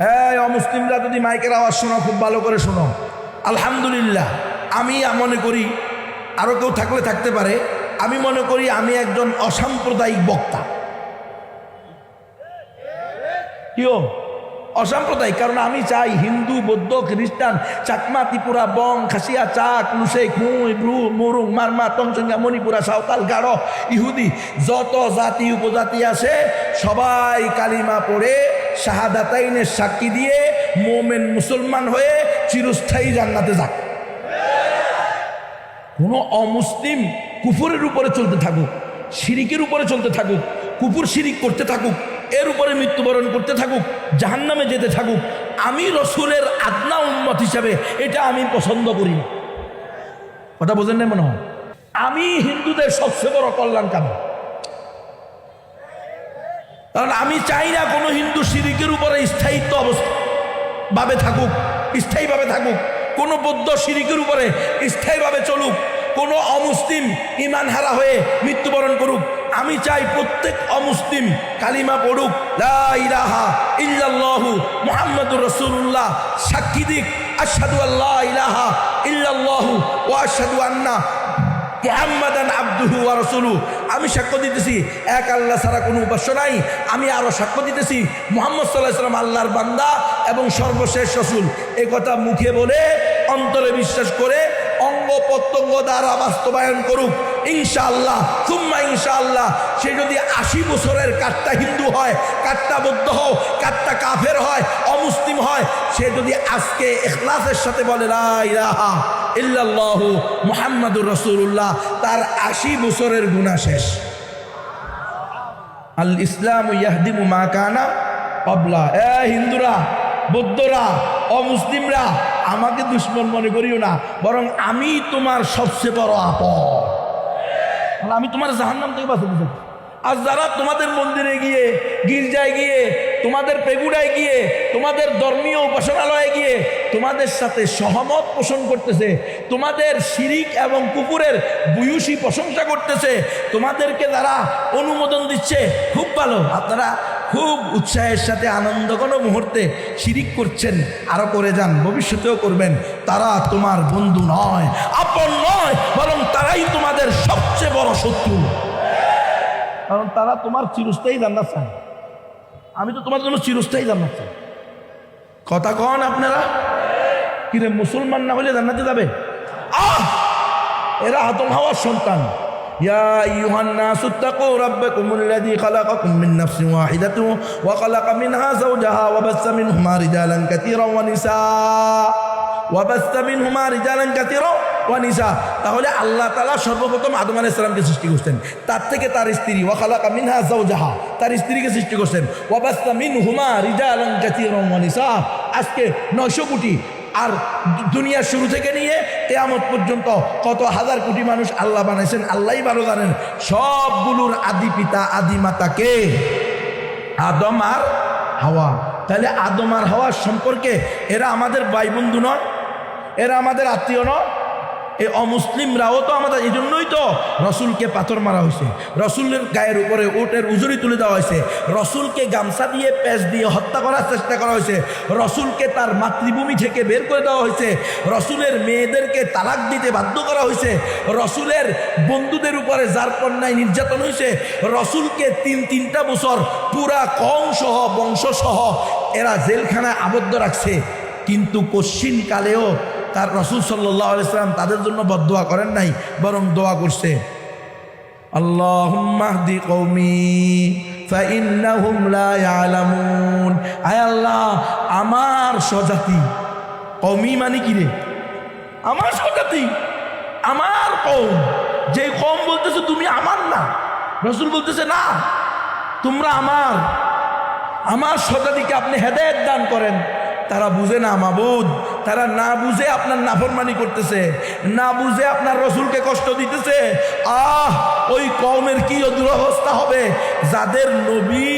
হ্যাঁ, অমুসলিমরা যদি মাইকের আওয়াজ শোনো, খুব ভালো করে শোনো। আলহামদুলিল্লাহ, আমি মনে করি, আরও কেউ থাকলে থাকতে পারে, আমি মনে করি আমি একজন অসাম্প্রদায়িক বক্তা। কিও অসাম্প্রদায়িক? কারণ আমি চাই হিন্দু, বৌদ্ধ, খ্রিস্টান, চাকমা, ত্রিপুরা, বং, খাসিয়া, চাক, লুসেই, খুঁই, ব্রু, মুরুং, মারমা, তংসঙ্গা, মণিপুরা, সাঁওতাল, গাঢ়, ইহুদি, যত জাতি উপজাতি আছে সবাই কালিমা পড়ে শাহাদাতাইনের সাক্ষী দিয়ে মোমেন মুসলমান হয়ে চিরস্থায়ী জান্নাতে যাক। কোনো অমুসলিম কুফরের উপরে চলতে থাকুক, শিরিকের উপরে চলতে থাকুক, কুফর শিরিক করতে থাকুক, এর উপরে মৃত্যুবরণ করতে থাকুক, জাহান্নামে যেতে থাকুক, আমি রসুলের আদনা উম্মত হিসাবে এটা আমি পছন্দ করি না। কথা বোঝেন না মনে হয়? আমি হিন্দুদের সবচেয়ে বড় কল্যাণকামী, কারণ আমি চাই না কোনো হিন্দু শিরিকের উপরে স্থায়িত্ব ভাবে থাকুক, স্থায়ীভাবে থাকুক, কোনো বৌদ্ধ শিরিকের উপরে স্থায়ীভাবে চলুক, কোনো অমুসলিম ইমান হারা হয়ে মৃত্যুবরণ করুক। আমি চাই প্রত্যেক অমুসলিম কালিমা পড়ুক, লা ইলাহা ইল্লাল্লাহু মুহাম্মাদুর রাসূলুল্লাহ, সাক্ষী দিক আশহাদু আল্লা ইলাহা ইল্লাল্লাহু ওয়া আশহাদু আন্না মুহাম্মাদান আবদুহু ওয়া রাসূলুহু। আমি সাক্ষ্য দিতেছি এক আল্লাহ ছাড়া কোনো উপাস্য নাই। আমি আরো সাক্ষ্য দিতেছি মুহাম্মদ সাল্লাল্লাহু আলাইহি ওয়াসাল্লাম আল্লাহর বান্দা এবং সর্বশেষ রাসূল। এই কথা মুখে বলে অন্তরে বিশ্বাস করে অঙ্গ প্রত্যঙ্গ দ্বারা বাস্তবায়ন করুক ইনশাআল্লাহ, সুম্মা ইনশাআল্লাহ। সে যদি 80 বছরের কাট্টা হিন্দু হয়, কাট্টা বৌদ্ধ হয়, কাট্টা কাফের হয়, অমুসলিম হয়, সে যদি আজকে ইখলাসের সাথে বলে লা ইলাহা ইল্লাল্লাহু মুহাম্মাদুর রাসূলুল্লাহ, তার 80 বছরের গুনাহ শেষ। আল ইসলামু ইয়াহদিমু মা কানা ক্বাবলা। হিন্দুরা, বৌদ্ধরা, অমুসলিমরা, আমাকে দুশ্মন মনে করিও না, বরং আমি তোমার সবচেয়ে বড় আপদ। আমি তোমার জাহান্নাম থেকে বাঁচাতে চাই। আর যারা তোমাদের মন্দিরে গিয়ে, গির্জায় গিয়ে, তোমাদের পেগুড়ায় গিয়ে, তোমাদের ধর্মীয় উপাসনালয়ে গিয়ে তোমাদের সাথে সহমত পোষণ করতেছে, তোমাদের শিরিক এবং কুফুরের ভূয়সী প্রশংসা করতেছে, তোমাদেরকে যারা অনুমোদন দিচ্ছে, খুব ভালো, আপনারা খুব উৎসাহের সাথে আনন্দ কোনো মুহূর্তে শিরিক করছেন, আরো করে যান, ভবিষ্যতেও করবেন। তারা তোমার বন্ধু নয়, আপন নয়, বরং তারাই তোমাদের সবচেয়ে বড় শত্রু। কারণ তারা তোমার চিরস্থায়ী জান্নাত চায়। আমি তো তোমার জন্য চিরস্থায়ী জান্নাত চাই। কথা কন আপনারা? কিরে, মুসলমান না হলে জান্নাতে যাবে? এরা আদম হাওয়ার সন্তান। ইয়া আইয়ুহান নাসু তাকু রাব্বাকুমুল্লাযী খালাকাকুম মিন নাফসিন ওয়াহিদাতিন ওয়া খালাকা মিনহা যাওজাহা ওয়া বাসসা মিনহুমা রিজালান কাসীরান ওয়া নিসা। তাহলে আল্লাহ তাআলা সর্বপ্রথম আদম আলাইহিস সালামকে সৃষ্টি করছেন, তার থেকে তার স্ত্রী ওয়া খালাকা মিনহা যাওজাহা, তার স্ত্রীকে সৃষ্টি করছেন, ওয়া বাসসা মিনহুমা রিজালান কাসীরান ওয়া নিসা। আজকে 900 কোটি, আর দুনিয়ার শুরু থেকে নিয়ে কিয়ামত পর্যন্ত কত হাজার কোটি মানুষ আল্লাহ বানাইছেন, আল্লাহই ভালো জানেন। সবগুলোর আদি পিতা, আদি মাতা কে? আদম আর হাওয়া। তাহলে আদম আর হাওয়ার সম্পর্কে এরা আমাদের ভাই বন্ধু নয়, এরা আমাদের আত্মীয় নয়। এই অমুসলিমরাও তো আমাদের, এই জন্যই তো রসুলকে পাথর মারা হয়েছে, রসুলের গায়ের উপরে ওটের উজুরি তুলে দেওয়া হয়েছে, রসুলকে গামছা দিয়ে পেঁচ দিয়ে হত্যা করার চেষ্টা করা হয়েছে, রসুলকে তার মাতৃভূমি থেকে বের করে দেওয়া হয়েছে, রসুলের মেয়েদেরকে তালাক দিতে বাধ্য করা হয়েছে, রসুলের বন্ধুদের উপরে যার কন্যায় নির্যাতন হয়েছে, রসুলকে 3 বছর পুরা কওমসহ বংশসহ এরা জেলখানায় আবদ্ধ রাখছে। কিন্তু কশ্চিনকালেও তার রসুল সাল্লাল্লাহু আলাইহি ওয়াসাল্লাম তাদের জন্য বদদোয়া করেন নাই, বরং দোয়া করছে, আল্লাহুম্মা হদি কওমি ফাইন্নাহুম লা ইয়ালামুন। আয় আল্লাহ, আমার স্বজাতি, কওমি মানে কি রে? আমার স্বজাতি, আমার কওম। যে কওম বলতেছে তুমি আমার না, রসুল বলতেছে না তোমরা আমার স্বজাতিকে আপনি হেদায়েত দান করেন। তারা বুঝে না মাবুদ, তারা না বুঝে আপনার নাফরমানি করতেছে, না বুঝে আপনার রসুলকে কষ্ট দিতেছে। ওই কওমের কি দুরবস্থা হবে যাদের নবী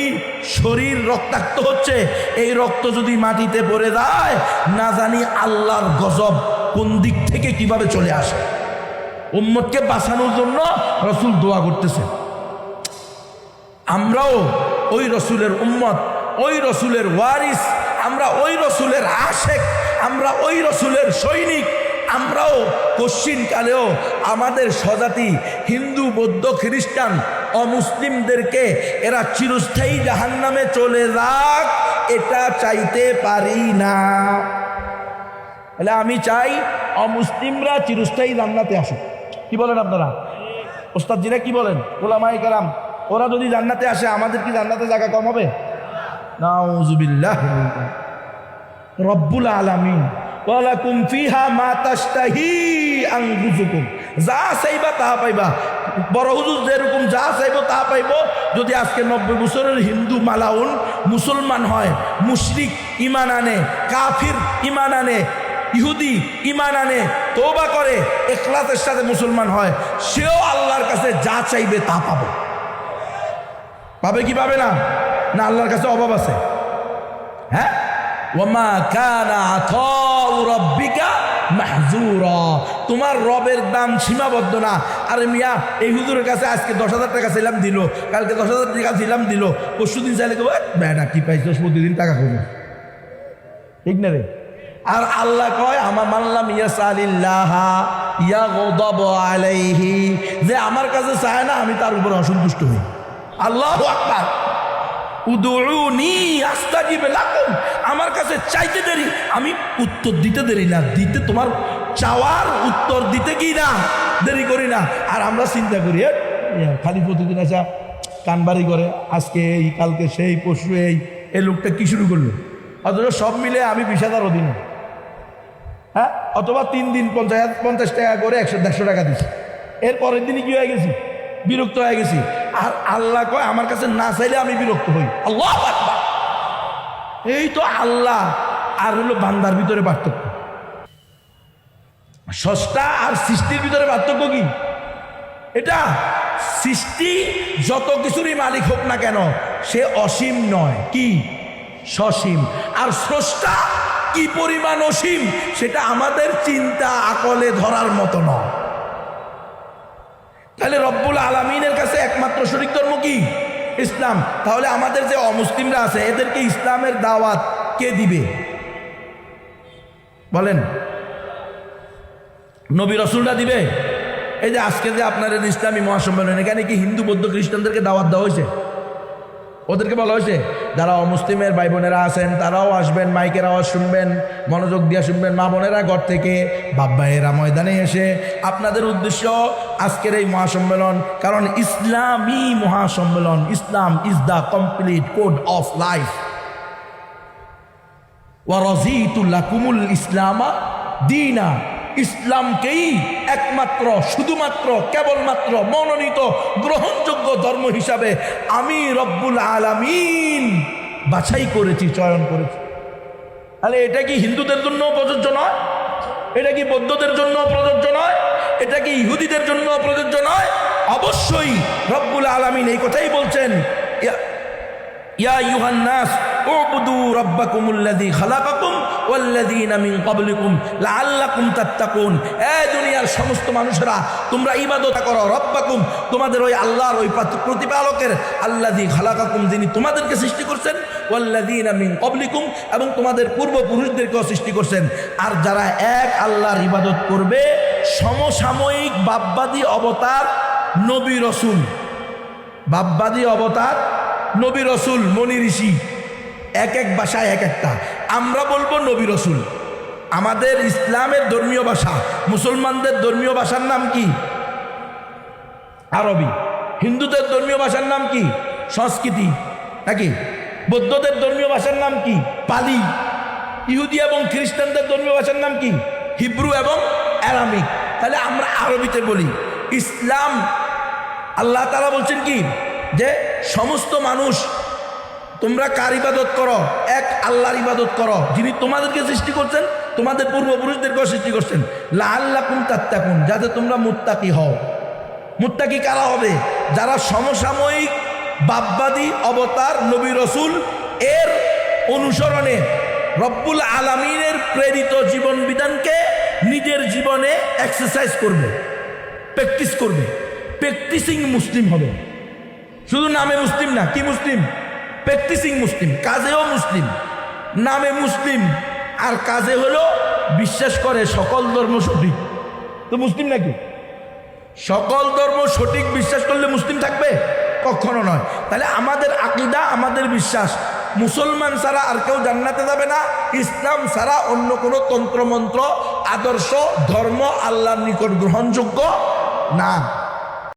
শরীর রক্তাক্ত হচ্ছে। এই রক্ত যদি মাটিতে পড়ে যায়, না জানি আল্লাহর গজব কোন দিক থেকে কিভাবে চলে আসে। উম্মতকে বাঁচানোর জন্য রসুল দোয়া করতেছে। আমরাও ওই রসুলের উম্মত, ওই রসুলের ওয়ারিস, আমরা ওই রসুলের আশেক, আমরা ওই রসুলের সৈনিক। আমরাও কশ্চিনকালেও আমাদের স্বজাতি হিন্দু, বৌদ্ধ, খ্রিস্টান, অমুসলিমদেরকে এরা চিরস্থায়ী জাহান্নামে চলে যাক এটা চাইতে পারি না। তাহলে আমি চাই অমুসলিমরা চিরস্থায়ী জান্নাতে আসুক। কি বলেন আপনারা? ওস্তাদজিরা কি বলেন? ওলামায়ে কেরাম, ওরা যদি জান্নাতে আসে আমাদের কি জান্নাতে জায়গা কম হবে? নাউযুবিল্লাহ। রব্বুল আলামিন ওয়ালাকুম ফিহা মা তাশতাহি আনফুসুকুম, যা চাইবা তা পাইবা। বড় হুজুর যেরকম যা চাইব তা পাইব। যদি আজকে 90 বছরের হিন্দু মালাউন মুসলমান হয়, মুশরিক ইমান আনে, কাফির ইমান আনে, ইহুদি ইমান আনে, তওবা করে, ইখলাসের সাথে মুসলমান হয়, সেও আল্লাহর কাছে যা চাইবে তা পাবে। পাবে কি পাবে না? না আল্লাহর কাছে অভাব আছে? হ্যাঁ, ওয়ামা কানা আতাউ রাব্বিকা মাহজুরা, তোমার রবের দাম সীমাবদ্ধ না। আরে মিয়া, এই হুজুরের কাছে আজকে 10,000 টাকা ছিলাম দিল, কালকে 10,000 টাকা ছিলাম দিল, পরশুদিন চাইলে বেটা কি পাইছো, প্রতিদিন টাকা করবো, ঠিক না রে? আর আল্লাহ কয় আমার মানলাম ইয়াসালিল্লাহ ইয়াগদাব আলাইহি, যে আমার কাছে চায় না আমি তার উপর অসন্তুষ্ট হই। আল্লাহু আকবার। উদুউনি আস্তাজিব লাকুম, আমার কাছে চাইতে দেরি, আমি উত্তর দিতে দেরি না, দিতে তোমার চাওয়ার উত্তর দিতে কি না দেরি করি না। আর আমরা চিন্তা করি খালি প্রতিদিন আসা কানবাড়ি করে, আজকে এই, কালকে সেই, পরশু এই লোকটা কি শুরু করলো, অথচ সব মিলে আমি 20,000 অধীনে, হ্যাঁ, অথবা 3 দিন 50 টাকা করে 100-150 টাকা দিচ্ছি, এর পরের দিনই কি হয়ে গেছি, বিরক্ত হয়ে গেছি। আর আল্লাহ কয় আমার কাছে না চাইলে আমি বিরক্ত হই। আল্লাহু আকবার। এই তো আল্লাহ আর হলো বান্দার ভিতরে পার্থক্য। স্রষ্টা আর সৃষ্টির ভিতরে পার্থক্য কি? এটা সৃষ্টি যত কিছুরই মালিক হোক না কেন সে অসীম নয়, কি সসীম। আর স্রষ্টা কি পরিমাণ অসীম সেটা আমাদের চিন্তা আকলে ধরার মতো নয়। তাহলে রব্বুল আলামিনের কাছে একমাত্র শরীক ধর্ম কি? ইসলাম। তাহলে আমাদের যে অমুসলিমরা আছে এদেরকে ইসলামের দাওয়াত কে দিবে বলেন? নবী রাসূলরা দিবে? এই যে আজকে যে আপনাদের ইসলামী মহাসম্মেলন, এখানে কি হিন্দু, বৌদ্ধ, খ্রিস্টানদেরকে দাওয়াত দেওয়া হয়েছে? ওদেরকে বলা হয়েছে যারা অমুসলিমের ভাই বোনেরা আছেন তারাও আসবেন, মাইকের আওয়াজ শুনবেন, মনোযোগ দিয়ে শুনবেন। মা বোনেরা ঘর থেকে, বাপ ভাইয়েরা ময়দানে এসে, আপনাদের উদ্দেশ্য আজকের এই মহাসম্মেলন, কারণ ইসলামী মহাসম্মেলন। Islam is the complete code of life. ওয়া রাযীতু লাকুমুল ইসলামা দীনা, ইসলামকেই একমাত্র, শুধুমাত্র, কেবলমাত্র মনোনীত গ্রহণযোগ্য ধর্ম হিসাবে আমি রব্বুল আলামিন বাছাই করেছি, চয়ন করেছি। তাহলে এটা কি হিন্দুদের জন্য প্রযোজ্য নয়? এটা কি বৌদ্ধদের জন্য প্রযোজ্য নয়? এটা কি ইহুদিদের জন্য প্রযোজ্য নয়? অবশ্যই রব্বুল আলামিন এই কথাই বলছেন, ইয়া আইয়ুহান নাস উবুদু রাব্বাকুমুল্লাযী খালাকাকুম ওয়াল্লাযীনা মিন ক্বাবলিকুম লাআল্লাকুম তাত্তাকুন। এই দুনিয়ার সমস্ত মানুষেরা তোমরা ইবাদত করো রব্বাকুম, তোমাদের ওই আল্লাহর ওই প্রতিপালকের, আল্লাযী খালাকাকুম, যিনি তোমাদেরকে সৃষ্টি করছেন, ওয়াল্লাযীনা মিন ক্বাবলিকুম, এবং তোমাদের পূর্বপুরুষদেরকেও সৃষ্টি করছেন। আর যারা এক আল্লাহর ইবাদত করবে, সমসাময়িক বাপবাদী অবতার নবী রসুল, বাপবাদী অবতার নবী রসুল, মনি ঋষি, এক এক ভাষায় এক একটা, আমরা বলবো নবী রসুল। আমাদের ইসলামের ধর্মীয় ভাষা, মুসলমানদের ধর্মীয় ভাষার নাম কি? আরবি। হিন্দুদের ধর্মীয় ভাষার নাম কি? সংস্কৃতি, নাকি? বৌদ্ধদের ধর্মীয় ভাষার নাম কি? পালি। ইহুদি এবং খ্রিস্টানদের ধর্মীয় ভাষার নাম কি? হিব্রু এবং অ্যারামিক। তাহলে আমরা আরবিতে বলি। ইসলাম, আল্লাহ তাআলা বলছেন কি, যে সমস্ত মানুষ তোমরা কার ইবাদত করো? এক আল্লাহর ইবাদত করো, যিনি তোমাদেরকে সৃষ্টি করছেন, তোমাদের পূর্বপুরুষদেরকেও সৃষ্টি করছেন, লাআল্লাকুম তাত্তাকুন, যাতে তোমরা মুত্তাকি হও। মুত্তাকি কারা হবে? যারা সমসাময়িক বাপবাদী অবতার নবী রসুল এর অনুসরণে রব্বুল আলামিনের প্রেরিত জীবন বিধানকে নিজের জীবনে এক্সারসাইজ করবে, প্র্যাকটিস করবে। প্র্যাকটিসিং মুসলিম হবে। শুধু নামে মুসলিম না, কি মুসলিম? প্র্যাকটিসিং মুসলিম, কাজেও মুসলিম। নামে মুসলিম আর কাজে হলো বিশ্বাস করে সকল ধর্ম সঠিক, তো মুসলিম নাকি? সকল ধর্ম সঠিক বিশ্বাস করলে মুসলিম থাকবে? কখনো নয়। তাহলে আমাদের আকীদা, আমাদের বিশ্বাস, মুসলমান ছাড়া আর কেউ জান্নাতে যাবে না, ইসলাম ছাড়া অন্য কোনো তন্ত্রমন্ত্র আদর্শ ধর্ম আল্লাহর নিকট গ্রহণযোগ্য না।